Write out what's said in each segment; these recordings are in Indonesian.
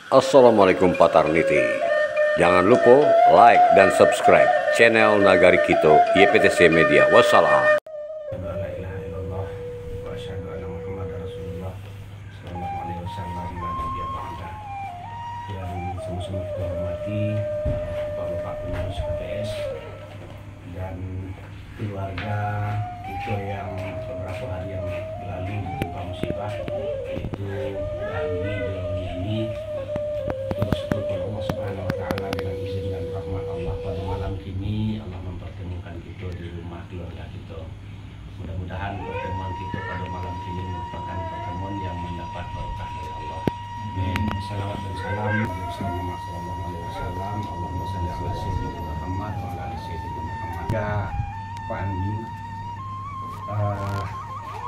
Assalamualaikum Patarniti. Jangan lupa like dan subscribe channel Nagari Kito YPTC Media. Wassalam. Yang sama-sama kita hormati Bapak pengurus KPS dan keluarga kita yang beberapa hari yang lalu ditimpa musibah, yaitu Dandi ini. Bersyukur kepada Allah Subhanahu Wa Taala dengan izin dan rahmat Allah pada malam kini Allah mempertemukan kita di rumah keluarga kita. Mudah-mudahan pertemuan kita pada malam kini merupakan pertemuan yang mendapat berkah dari Allah. Salawat dan salam Muhammad sallallahu alaihi wasallam. Allahumma shalli ala sayyidina Muhammad wa ala ali sayyidina Muhammad. Ya, Pak Andi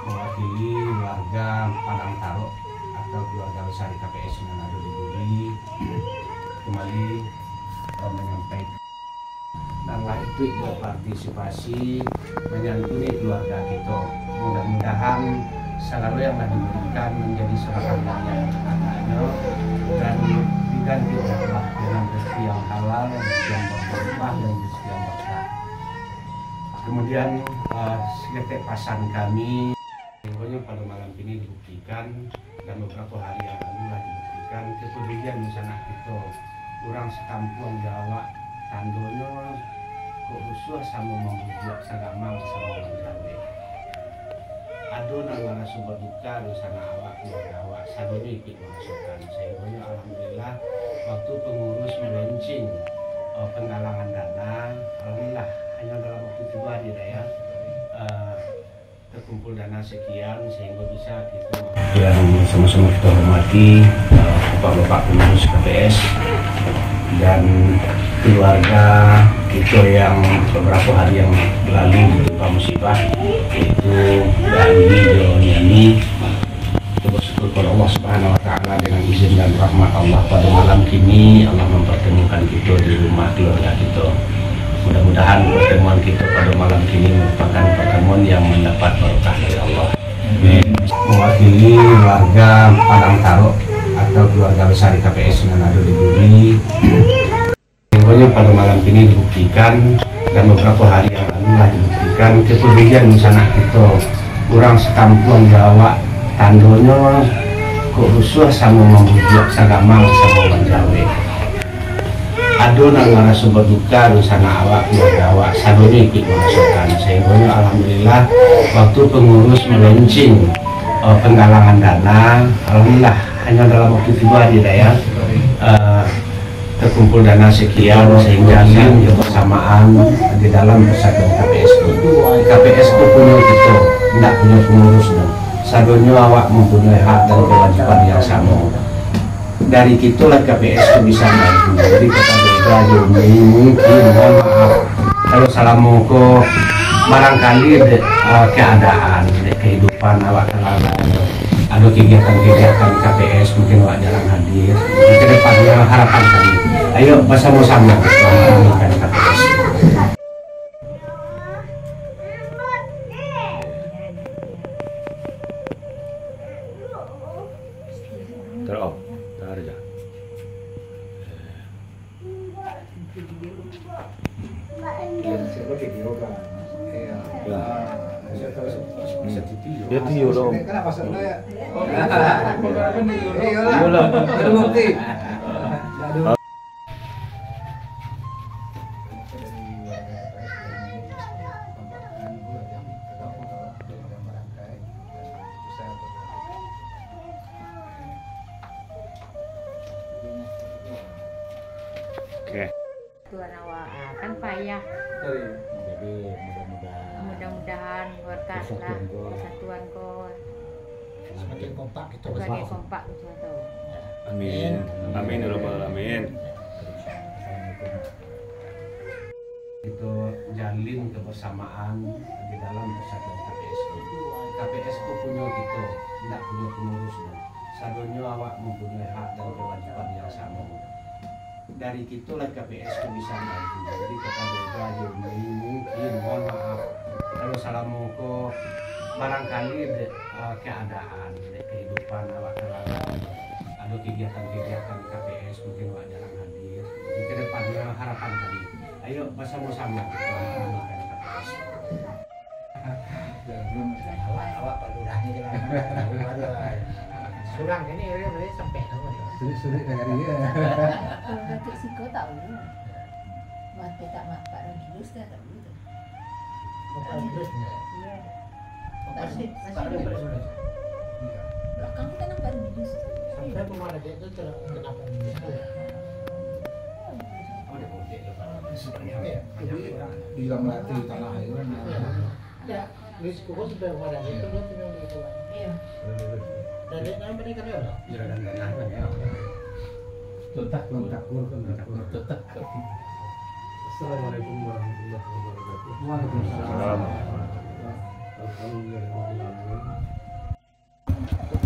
mewakili warga Padang Taro atau keluarga besar KPS Manado Diburi kembali menyampaikan dan lah itu berpartisipasi menyantuni keluarga kita. Mudah-mudahan selalu yang diberikan menjadi sebagian yang adanya dan diganti oleh Allah dengan rezeki yang halal, rezeki yang berlimpah dan rezeki yang berkah. Kemudian seketik pasan kami sehingga pada malam ini dibuktikan dan beberapa hari yang lalu lah dibuktikan kepedulian misalnya kita orang sekampung Jawa tandonya kok rusuh sama membujuk sagama sama menjaga. Aduh nang sumber duka dosana awak keluarga awak sadone ikut masukkan sehingga alhamdulillah waktu pengurus melaunching penggalangan dana, alhamdulillah hanya dalam waktu 2 hari ya terkumpul dana sekian sehingga bisa kita yang sama-sama kita hormati bapak-bapak pengurus KPS dan keluarga kita yang beberapa hari yang lalu ditimpa musibah, yaitu Dandi ini. Kita bersyukur kepada Allah Subhanahu Wa Taala dengan izin dan rahmat Allah pada malam kini Allah mempertemukan kita di rumah keluarga kita. Mudah-mudahan pertemuan kita pada malam kini merupakan pertemuan yang mendapat berkah dari Allah. Mewakili warga Padang Taro atau keluarga besar KPS Manado Diburi pada malam ini dibuktikan dan beberapa hari yang lalu lah dibuktikan kepedulian misalnya kita orang sekampung Jawa tandonya kok rusuh sama membujuk sagama sama menjaga. Aduh nang sumber duka dosana awak keluarga awak sadone ikut masukkan sehingga alhamdulillah waktu pengurus melaunching penggalangan dana, alhamdulillah hanya dalam waktu 2 hari ya terkumpul dana sekian sehingga kebersamaan di dalam persatuan KPS itu. KPS itu punya kita, tidak punya pengurus dan sadonya awak mempunyai hak dan kewajiban yang sama. Dari kitulah KPS itu bisa maju. Jadi kata beda mungkin mohon maaf kalau salah moko barangkali keadaan kehidupan awak kelana ada kegiatan-kegiatan KPS mungkin awak jarang hadir. Ke depannya harapan kami ayo bersama-sama kita meramaikan KPS. Terus, tar aja. Dia tiup dong. Kenapa sebenarnya? Iyalah, ada bukti. Oke. Tuan awak kan payah. Jadi Mudah-mudahan berkah lah persatuan kau Semakin kompak kita sebagai kompak bersatu. Amin. Amin ya rabbal alamin. Itu jalin kebersamaan di dalam persatuan KPS itu. KPS itu punya kita, tidak punya pengurus dan sadonya awak mempunyai hak dan kewajiban yang sama. Dari kitulah KPS itu bisa maju. Jadi kata beda mungkin mohon maaf kalau salah moko barangkali keadaan kehidupan awak kelana ada kegiatan-kegiatan KPS mungkin Pak jarang hadir. Jadi ke depannya harapan tadi, ayo bersama-sama kita melakukan KPS. Awak Pak Lurahnya jangan. Surang ini ini sampai nama dia. Sulit-sulit dari dia. Kalau batik siko tak boleh. Mati tak mak Pak Rangkilus tak boleh. Bapak terusnya. Iya. Masih Masih ada terus. Belakang kita nampak Rangkilus. Sampai kemana dia itu kenapa ini? Oh, ada project ya Pak. Iya. Hilang mati tanah air kan. Ya, risiko kok sudah kemana dia itu tinggal di itu. Iya. Dan dia nama mereka dia loh. Juragan tanah kan ya. Tetap tetap. Assalamualaikum warahmatullahi wabarakatuh. Waalaikumsalam.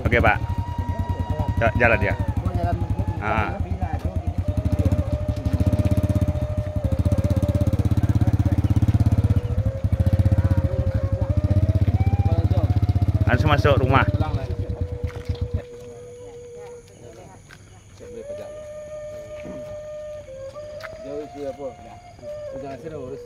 Oke Pak, jalan ya. Ah. Langsung masuk rumah. Jauh siapa? Jangan sih urus.